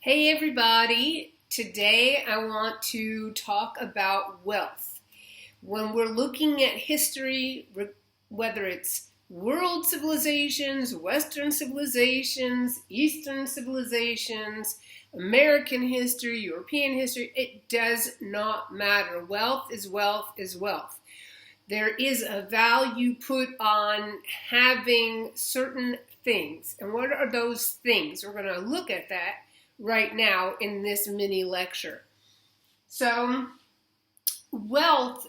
Hey everybody, today I want to talk about wealth. When we're looking at history, whether it's world civilizations, Western civilizations, Eastern civilizations, American history, European history, it does not matter. Wealth is wealth is wealth. There is a value put on having certain things. And what are those things? We're going to look at that right now in this mini lecture. So, wealth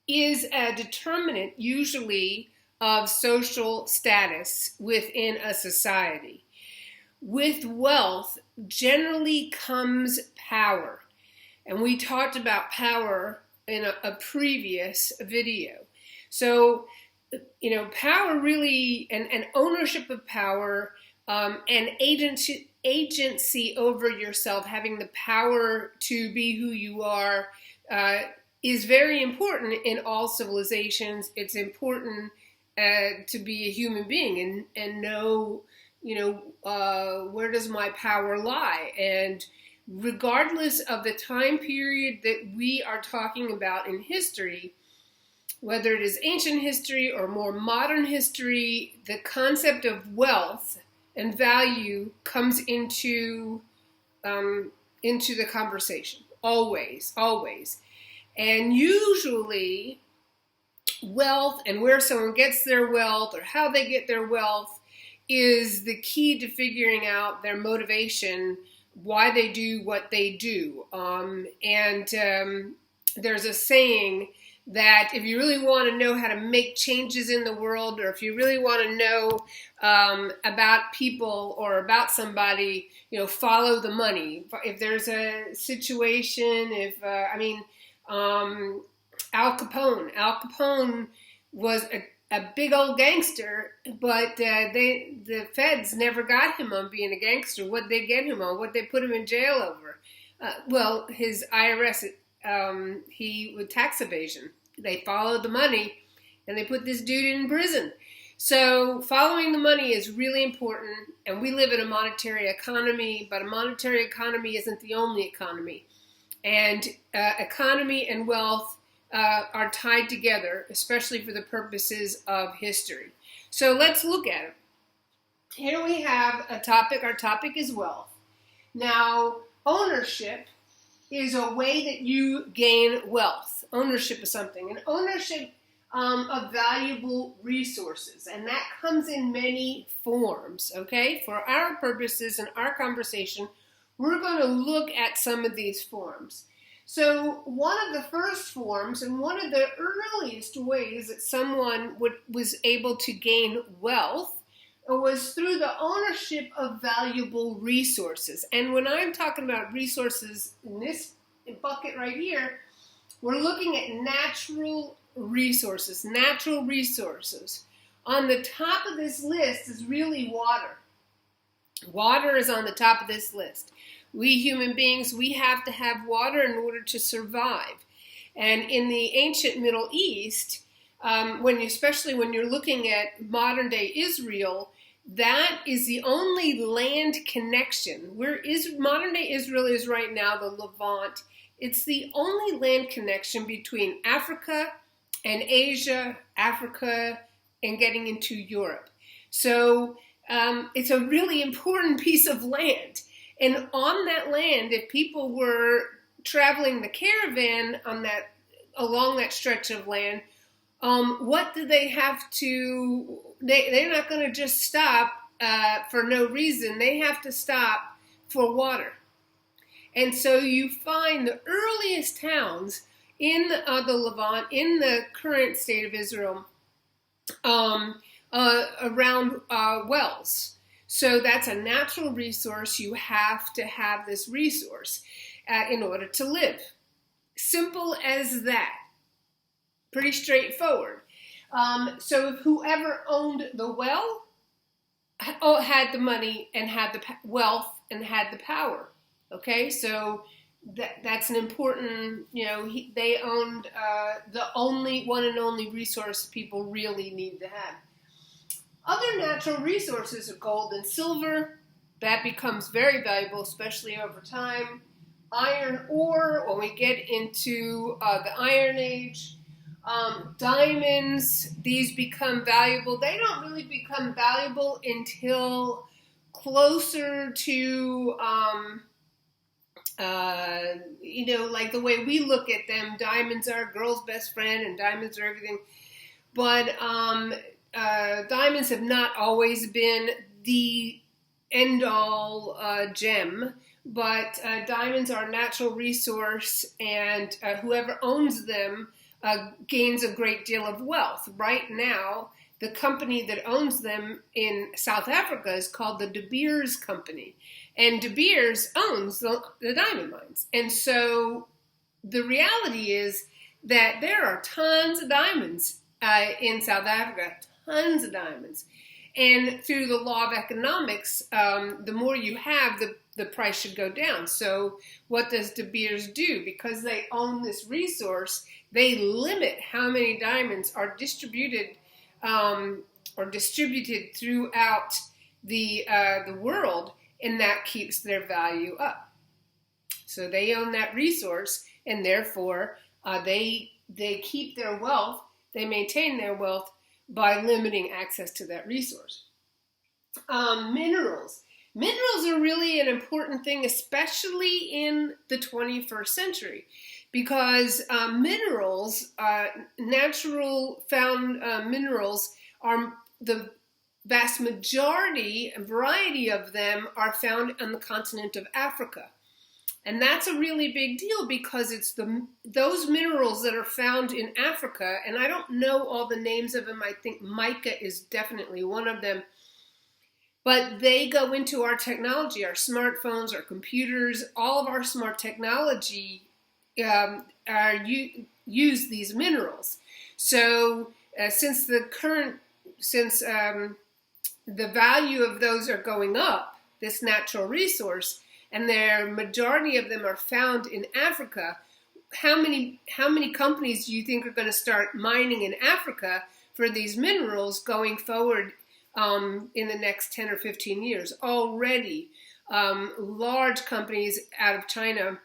is a determinant usually of social status within a society. With wealth generally comes power. And we talked about power in a previous video. So, power really, and ownership of power, and agency over yourself, having the power to be who you are, is very important in all civilizations. It's important to be a human being and know, where does my power lie? And regardless of the time period that we are talking about in history, whether it is ancient history or more modern history, the concept of wealth and value comes into the conversation. Always. And usually, wealth and where someone gets their wealth or how they get their wealth is the key to figuring out their motivation, why they do what they do. There's a saying that if you really want to know how to make changes in the world, or if you really want to know about people or about somebody, follow the money. If there's a situation, Al Capone was a big old gangster, but the feds never got him on being a gangster. What'd they get him on? What'd they put him in jail over? His IRS, he with tax evasion. They followed the money, and they put this dude in prison. So following the money is really important, and we live in a monetary economy, but a monetary economy isn't the only economy. And economy and wealth are tied together, especially for the purposes of history. So let's look at it. Here we have a topic. Our topic is wealth. Now, ownership is a way that you gain wealth. Ownership of something. And ownership of valuable resources. And that comes in many forms, okay? For our purposes and our conversation, we're going to look at some of these forms. So one of the first forms and one of the earliest ways that someone was able to gain wealth was through the ownership of valuable resources. And when I'm talking about resources in this bucket right here, we're looking at natural resources. On the top of this list is really water. Water is on the top of this list. We human beings, we have to have water in order to survive. And in the ancient Middle East, especially when you're looking at modern day Israel, that is the only land connection. Where modern day Israel is right now, the Levant, it's the only land connection between Africa and Asia, Africa, and getting into Europe. So it's a really important piece of land. And on that land, if people were traveling the caravan along that stretch of land, what do they have to? They're not going to just stop for no reason. They have to stop for water. And so you find the earliest towns in the Levant, in the current state of Israel, around wells. So that's a natural resource. You have to have this resource in order to live. Simple as that. Pretty straightforward. So if whoever owned the well had the money and had the wealth and had the power. Okay, so that's an important, they owned the only one and only resource people really need to have. Other natural resources are gold and silver, that becomes very valuable, especially over time. Iron ore, when we get into the Iron Age. Diamonds, these become valuable. They don't really become valuable until closer to, like the way we look at them. Diamonds are a girl's best friend and diamonds are everything. But diamonds have not always been the end-all gem. But diamonds are a natural resource, and whoever owns them gains a great deal of wealth. Right now, the company that owns them in South Africa is called the De Beers Company. And De Beers owns the diamond mines. And so the reality is that there are tons of diamonds in South Africa, tons of diamonds. And through the law of economics, the more you have, the price should go down. So what does De Beers do? Because they own this resource, they limit how many diamonds are distributed throughout the world, and that keeps their value up. So they own that resource, and therefore they keep their wealth, they maintain their wealth by limiting access to that resource. Minerals. Minerals are really an important thing, especially in the 21st century, because minerals, natural found minerals, are the vast majority, a variety of them are found on the continent of Africa. And that's a really big deal because it's those minerals that are found in Africa, and I don't know all the names of them. I think mica is definitely one of them. But they go into our technology, our smartphones, our computers, all of our smart technology use these minerals. So since the value of those are going up, this natural resource, and their majority of them are found in Africa, how many companies do you think are going to start mining in Africa for these minerals going forward in the next 10 or 15 years? Already, large companies out of China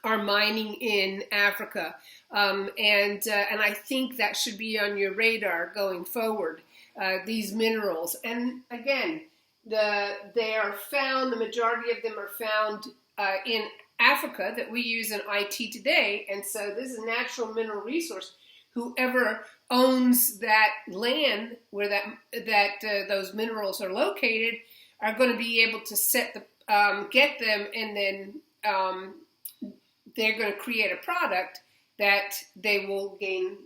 are mining in Africa, and I think that should be on your radar going forward. These minerals, and again, they are found. The majority of them are found in Africa that we use in IT today, and so this is a natural mineral resource. Whoever owns that land where those minerals are located are going to be able to get them, and then they're going to create a product that they will gain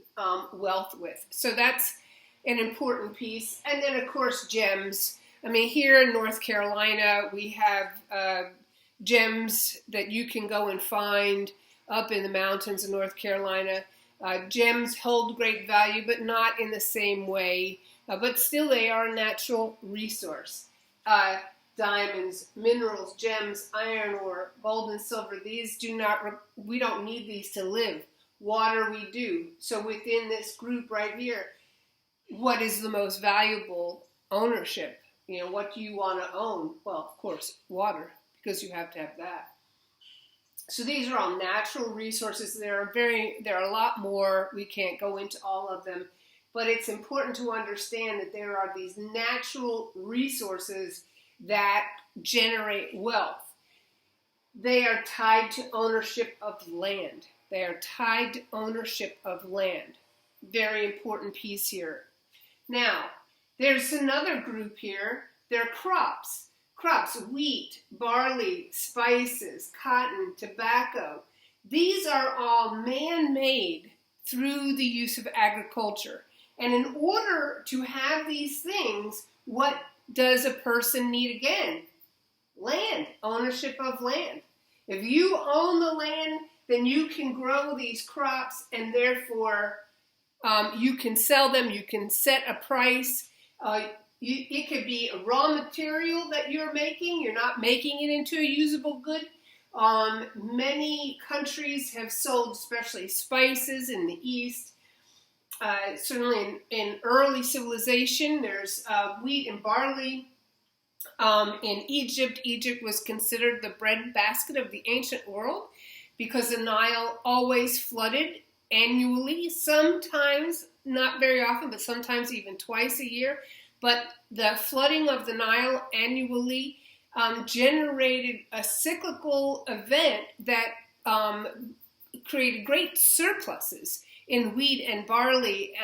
wealth with. So that's an important piece. And then, of course, gems. I mean, here in North Carolina, we have gems that you can go and find up in the mountains of North Carolina. Gems hold great value, but not in the same way. But still, they are a natural resource. Diamonds, minerals, gems, iron ore, gold and silver, we don't need these to live. Water we do. So within this group right here, what is the most valuable ownership? What do you want to own? Well, of course, water, because you have to have that. So these are all natural resources. There are a lot more. We can't go into all of them, but it's important to understand that there are these natural resources that generate wealth. They are tied to ownership of land. They are tied to ownership of land. Very important piece here. Now, there's another group here. They're crops. Crops, wheat, barley, spices, cotton, tobacco. These are all man-made through the use of agriculture. And in order to have these things, what does a person need again? Land, ownership of land. If you own the land, then you can grow these crops, and therefore you can sell them, you can set a price. It could be a raw material that you're making. You're not making it into a usable good. Many countries have sold, especially spices in the East. Certainly in early civilization, there's wheat and barley In Egypt, Egypt was considered the breadbasket of the ancient world because the Nile always flooded annually, sometimes not very often, but sometimes even twice a year. But the flooding of the Nile annually generated a cyclical event that created great surpluses in wheat and barley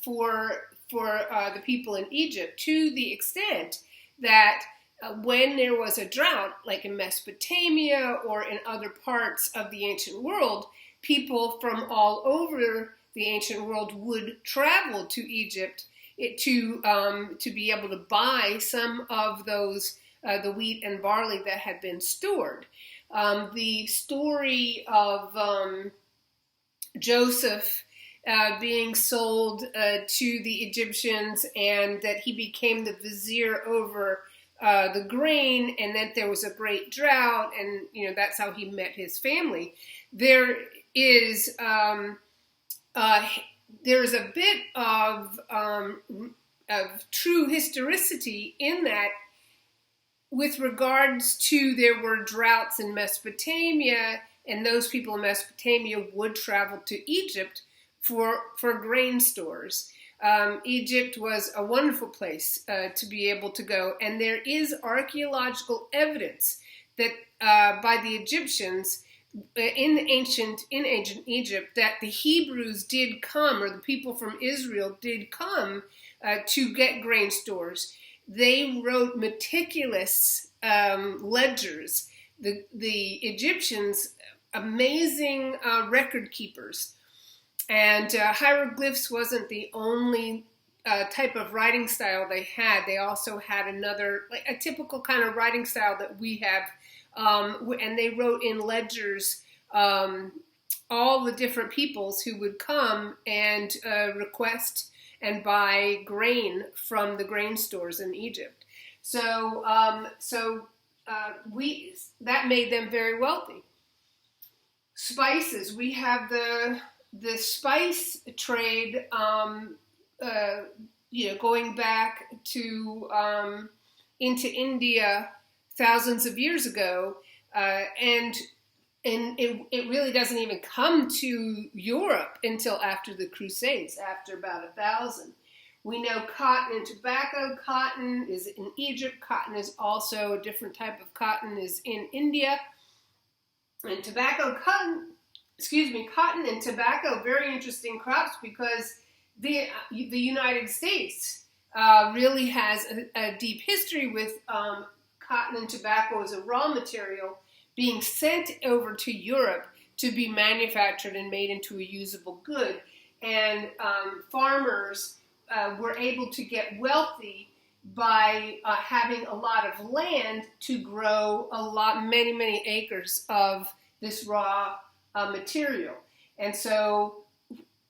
for the people in Egypt, to the extent that when there was a drought, like in Mesopotamia or in other parts of the ancient world, people from all over the ancient world would travel to Egypt to be able to buy some of those the wheat and barley that had been stored. The story of Joseph being sold to the Egyptians, and that he became the vizier over the grain, and that there was a great drought, and that's how he met his family. There's a bit of true historicity in that, with regards to there were droughts in Mesopotamia, and those people in Mesopotamia would travel to Egypt for grain stores. Egypt was a wonderful place to be able to go, and there is archaeological evidence that by the Egyptians in ancient Egypt, that the Hebrews did come, or the people from Israel did come to get grain stores. They wrote meticulous ledgers. The Egyptians, amazing record keepers. And hieroglyphs wasn't the only type of writing style they had. They also had another, like a typical kind of writing style that we have. And they wrote in ledgers all the different peoples who would come and request and buy grain from the grain stores in Egypt. So that made them very wealthy. Spices. We have the spice trade, going back to into India thousands of years ago, and it really doesn't even come to Europe until after the Crusades, after about 1000. We know cotton and tobacco. Cotton is in Egypt. Cotton is also a different type of cotton is in India. And cotton and tobacco, very interesting crops, because the United States really has a deep history with cotton and tobacco as a raw material being sent over to Europe to be manufactured and made into a usable good. And farmers were able to get wealthy by having a lot of land to grow many acres of this raw material. And so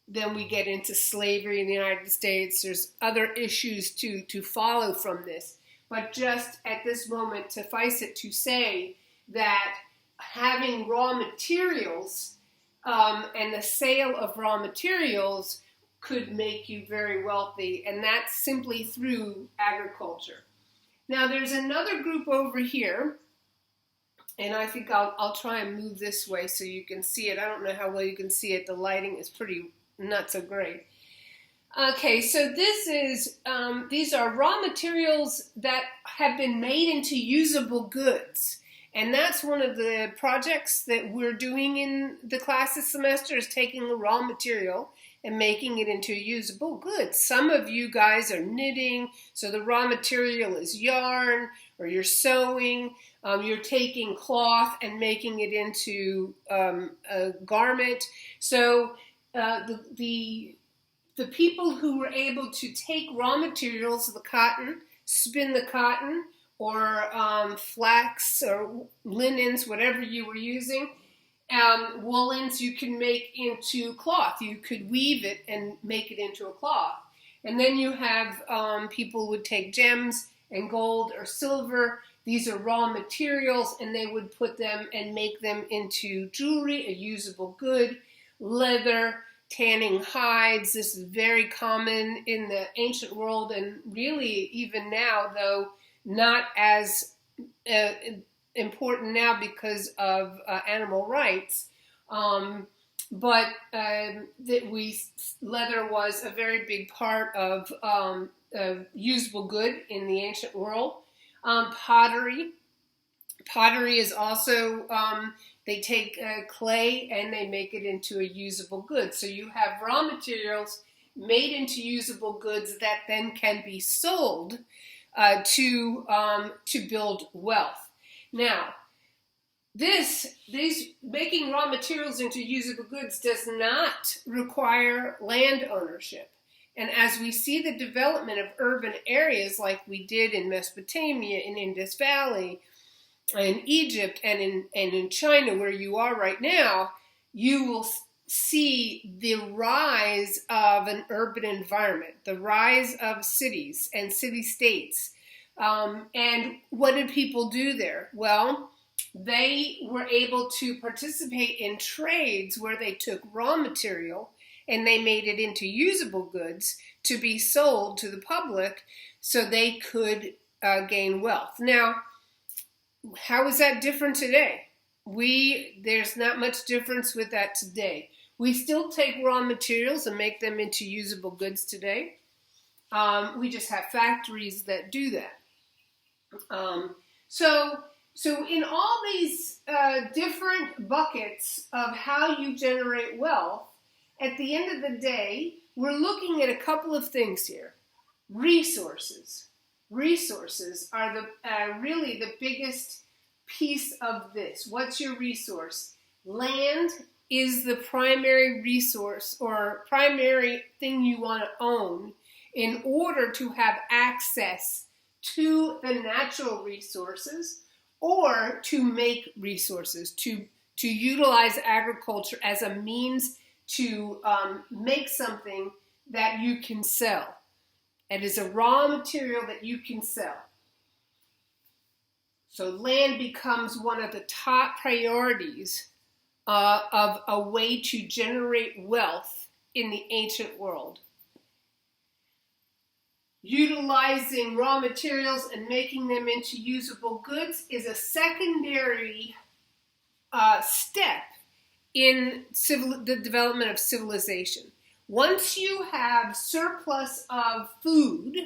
then we get into slavery in the United States. There's other issues to follow from this. But just at this moment, suffice it to say that having raw materials and the sale of raw materials could make you very wealthy, and that's simply through agriculture. Now, there's another group over here, and I think I'll try and move this way so you can see it. I don't know how well you can see it. The lighting is pretty not so great. Okay, so these are raw materials that have been made into usable goods. And that's one of the projects that we're doing in the class this semester, is taking a raw material and making it into usable goods. Some of you guys are knitting, so the raw material is yarn, or you're sewing. You're taking cloth and making it into a garment. So the people who were able to take raw materials, the cotton, spin the cotton, or flax or linens, whatever you were using, woolens you can make into cloth. You could weave it and make it into a cloth. And then you have people would take gems and gold or silver. These are raw materials, and they would put them and make them into jewelry, a usable good. Leather, tanning hides. This is very common in the ancient world, and really even now, though not as uh, important now because of animal rights. But leather was a very big part of usable good in the ancient world. Pottery. Pottery is also, they take clay and they make it into a usable good. So you have raw materials made into usable goods that then can be sold to build wealth. Now, these making raw materials into usable goods does not require land ownership. And as we see the development of urban areas like we did in Mesopotamia, in Indus Valley, in Egypt, and in China, where you are right now, you will see the rise of an urban environment, the rise of cities and city-states. And what did people do there? Well, they were able to participate in trades where they took raw material and they made it into usable goods to be sold to the public so they could gain wealth. Now, how is that different today? There's not much difference with that today. We still take raw materials and make them into usable goods today. We just have factories that do that. So in all these different buckets of how you generate wealth, at the end of the day, we're looking at a couple of things here. Resources. Resources are really the biggest piece of this. What's your resource? Land is the primary resource or primary thing you want to own in order to have access to the natural resources or to make resources, to utilize agriculture as a means to make something that you can sell. It is a raw material that you can sell. So land becomes one of the top priorities of a way to generate wealth in the ancient world. Utilizing raw materials and making them into usable goods is a secondary step in the development of civilization. Once you have surplus of food,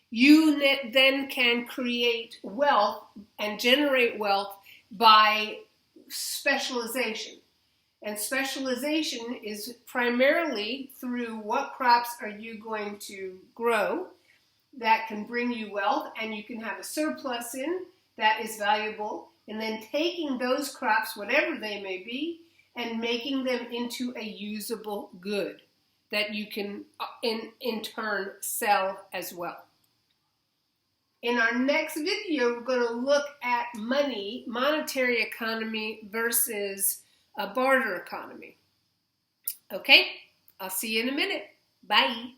you then can create wealth and generate wealth by specialization. And specialization is primarily through what crops are you going to grow that can bring you wealth and you can have a surplus in that is valuable, and then taking those crops, whatever they may be, and making them into a usable good that you can in turn sell as well. In our next video, we're going to look at money, monetary economy versus a barter economy. Okay, I'll see you in a minute. Bye.